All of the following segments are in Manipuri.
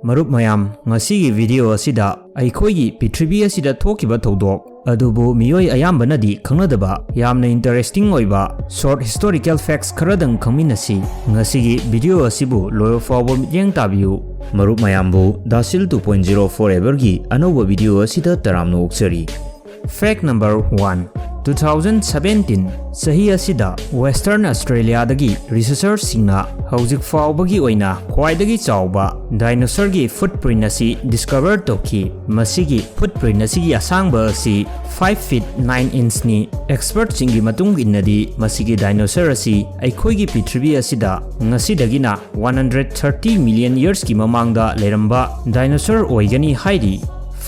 Marup mayam ngasi video asida aikhoigi Prithvi asida thokiba thodok adubu miyoi ayambanadi khangnadaba yamna interesting oiba short historical facts kharadang khangminasi ngasi video asibu loyo fawbo mityeng tabiu marup mayambu DAshil 2.0 4Ever gi anoba video asida taramno oksari. Fact number 1. 2017 sahi asida Western Australia dagi researchers singna hauzik fawbagi oina khwaidagi chawba dinosaur gi footprint asi discover toki masigi footprint asi asangba asi 5 feet 9 inch ni expert singi matung innadi masigi dinosaur asi aikhoi gi Prithvi asida ngasi dagina 130 million years ki mamangda leramba dinosaur oigani hairi.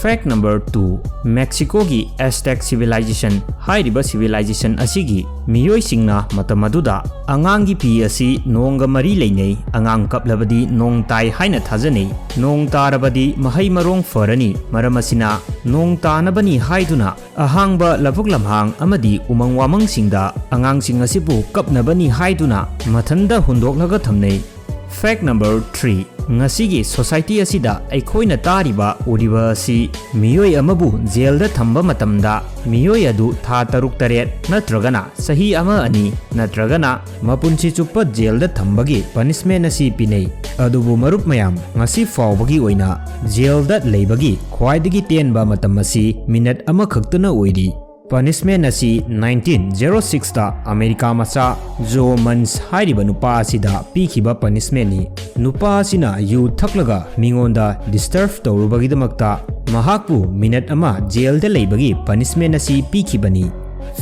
Fact number 2. Mexico gi Aztec civilization hairiba civilization asigi miyoi singna matamaduda angang gi pi asi nonga mari leinei angang kaplabadi nong tai haina thajani nong tarabadi mahai marong farani maramasina nong tanabani haiduna ahangba labuk lamhang amadi umang wamang singda angang sing asibu kapnabani haiduna mathanda hundoklaga thamnei. Fact number 3. Ngasigi society asida aikhoina tariba uriba asi miyoi amabu jail da thamba matamda miyoi adu tha taruk taret natragana sahi ama ani natragana mapunchi chuppa jail da thambagi punishment asi pinei adubu marup mayam ngasi fawbagi oina jail da leibagi khwaidagi tenba matam asi minute ama khaktuna oiri. Punishment asi 1906 ta America Macha Jo Mans hairiba nupa asida pikhiba punishment ni nupa asina yu thaklaga mingonda disturb tawrubagidamakta mahakpu minute ama jail da leibagi punishment asi pikhibani.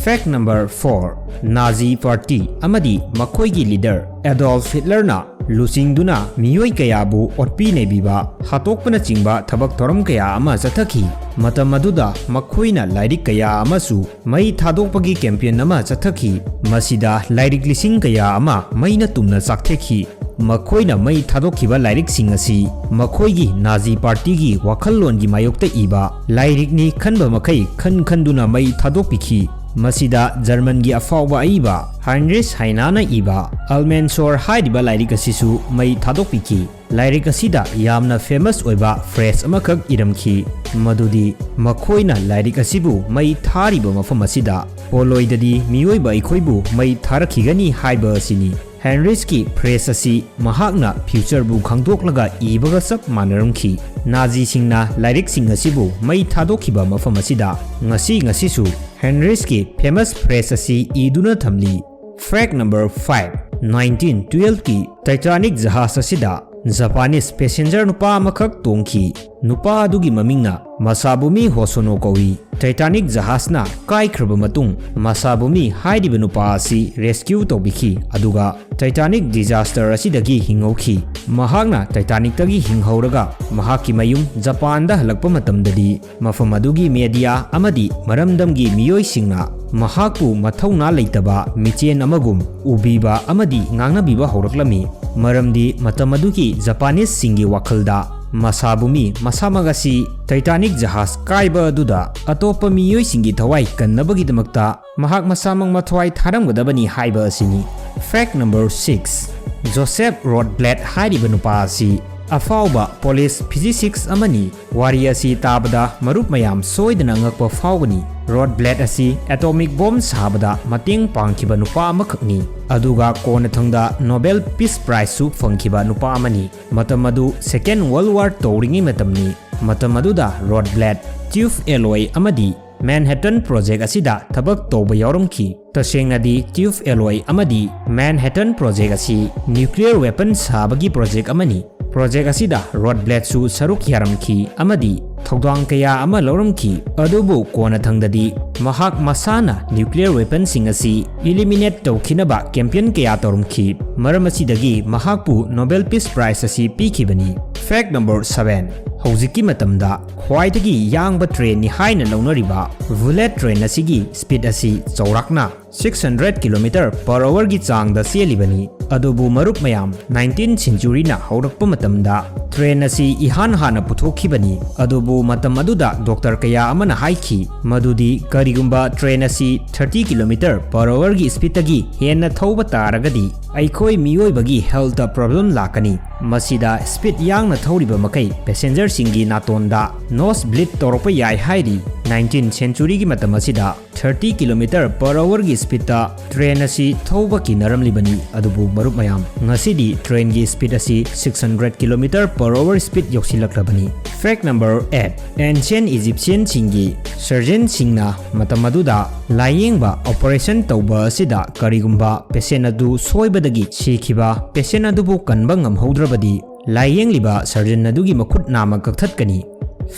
Fact number 4. Nazi Party amadi makhoigi leader Adolf Hitler na lusingduna miyoi kayabu otpi nebiba hatokpana chingba thabak thoram kaya ama chathaki matam aduda makhoina lairik kaya amasu mai thadokpagi campaign ama chathaki masida lairik lising kaya ama maina tumna chaktheki makhoina mai thadokhiba lairik sing asi makhoigi Nazi Party gi wakhallon gi mayokta iba lairik ni khanba makai khanduna mai thadokpikhi masida German gi afawba aiba Heinrich Hainana iba Almansor hairiba lairik asisu mai thadokpiki lairik asida yamna famous oiba phrase amakak iramki madudi makhoina lairik asibu mai thariba mafam asida poloidadi miyoiba ikhoibu mai tharakhigani haiba asini. Heinrich ki phrase asi mahakna future bu khangdoklaga ibaga sap manaramki Nazi singna lairik sing asibu mai thadokhiba mafam asida ngasi su Heinrich ki famous phrase asi iduna thamli. Fact number 5. 1912 ki Titanic jahaz asida Japanese passenger nupa amakak tongki nupa adugi mamingna Masabumi Hosono kawi Titanic jahazna kaikhraba matung Masabumi hairiba nupa asi rescue tobiki aduga Titanic disaster asidagi hinghwkhi mahakna Titanic tagi hinghauraga mahakki mayum Japan da halakpa matamdadi mafam adugi media amadi maramdamgi miyoi singna mahakpu mathauna leitaba michen amagum ubiba amadi ngangnabiba hauраklami maramdi matam adugi Japanese singi wakhalda Masabumi masamagasi Titanic jahaz kaiba aduda atopa miyoi singi thawai kannabagidamakta mahak masamang mathwai tharamgadabani haiba asini. Fact number 6. Joseph Rothblatt hairiba nupa asi afawba police physicist amani wari asi tabada marup mayam soidana ngakpa fawgani Rothblatt asi atomic bomb sabada mateng pangkhiba nupa amakhakni aduga kona thangda Nobel Peace Prize su fangkhiba nupa amani matam adu Second World War tawringi matamni matam aduda Rothblatt chief alloy amadi Manhattan Project asida thabak tawba yawramki tashengnadi chief alloy amadi Manhattan Project asi nuclear weapon sabagi project amani project asida Rothblatt su saruk yaramki amadi thogdang kaya ama lawramki adubu kona thangdadi mahak masana nuclear weapon sing asi eliminate tawkhinaba campaign kaya tawramki maram asidagi mahakpu Nobel Peace Prize asi pikhibani. Fact number 7. Hojiki matamda khwaidagi yangba train ni haina lawnariba bullet train asigi speed asi chaurakna 600 km/h gi changda selibani adubu marup mayam 19th century na haurakpa matamda train असी इहान हाना पुथोखिबनी अदुबु मतम अदुदा डॉक्टर कया अमना हाइखि मदुदी करिगुंबा ट्रेन असी 30 किलोमीटर पर आवर की स्पीड तगी हेन्ना थौबा तारगदी अइखोय मियोइबगी हेल्थ प्रॉब्लम लाकनी मसिदा स्पीड यांगना थौरिबा मकै पैसेंजर सिंगी नातोंदा नोस ब्लीड तोरपा याय हाइरी 19th सेंचुरी की मतम असिदा 30 किलोमीटर पर आवर की स्पीड ता ट्रेन असी थौबा की नरमलिबनी अदुबु मरुप मयाम ngасidi ट्रेन की स्पीड असी 600 किलोमीटर पर आवर स्पीड योक्सिलक्लबनी फैक्ट नंबर 8 एंशियंट इजिप्शियन सिंगी सर्जन सिंगना मतम अदुदा लायेंगबा ऑपरेशन तौबा असिदा करिगुंबा पेशेंट अदु सोइबदगी सिखिबा पेशेंट अदुबु कनबा ngamhौद्रबदी लायेंगलिबा सर्जन अदुगी मखुट नाम कक्थतकनी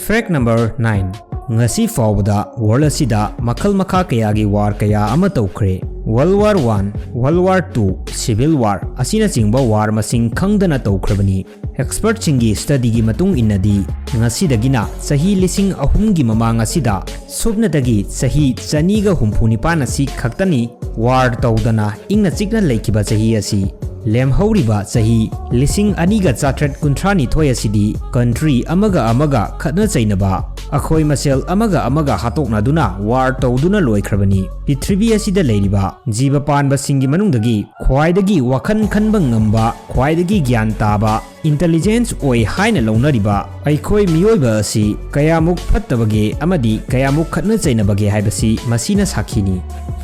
fact number 9 ngasi fawda world asida makhal makha kaya gi war kaya ama tawkhre World War I, World War II, Civil War asina chingba war masing khangdana tawkhrabani expert chingi study gi matung innadi ngasi dagina sahi lising ahum gi mamang asida subna dagi sahi chani ga humphuni panasi khaktani war tawdana ingna chikna leikiba sahi asi lemhauriba sahi lising aniga chatret kuntrani thoyasidi country amaga khatna chainaba अखोई मसेल अमगा हातोकना दुना वार तौदुना लोइख्रबनी पृथ्वी असिदा लेरिबा जीव पानबा सिंगी मनुंगदगी ख्वाइदगी वखन खनबा ngamba ख्वाइदगी ज्ञान ताबा इंटेलिजेंस ओय हाइना लौनरिबा अइखोई मियोइबा असि कयामुक फत्तबगे अमदी कयामुक खतना चैनबगे हाइबसी मसीना साखिनी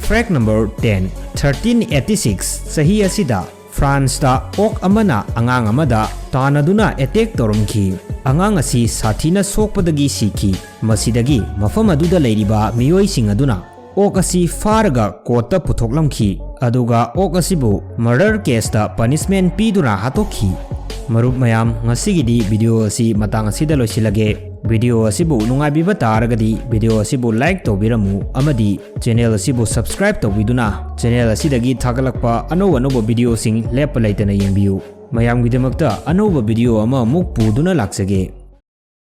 फैक्ट नंबर 10 1386 सही असिदा फ्रांस ता ओक अमना अंगांग अमदा तानदुना अटैक तोरमखी अंगांग असी साथीना सोकपदगी सीखी मसीदगी मफम अदुदा लेरिबा मियोइसिंग अदुना ओक असी फारगा कोर्टा पुथोकलमखी अदुगा ओक असिबु मर्डर केसता पनिशमेंट पीदुना हातोखी मरुप मयाम ngasiगidi वीडियो असी मतंग असिदा लोइसिलगे वीडियो असिबु नुंगाइबिबा तारगदी वीडियो असिबु लाइक तौबिरमु अमदी चैनल असिबु सब्सक्राइब तौबिदुना चैनल असिदगी थागलकपा अनोबा वीडियो सिंग लेप लैतना येंबियु मयामगिदमक्ता अनोबा वीडियो अमा मुक पुदुना लाक्सगे।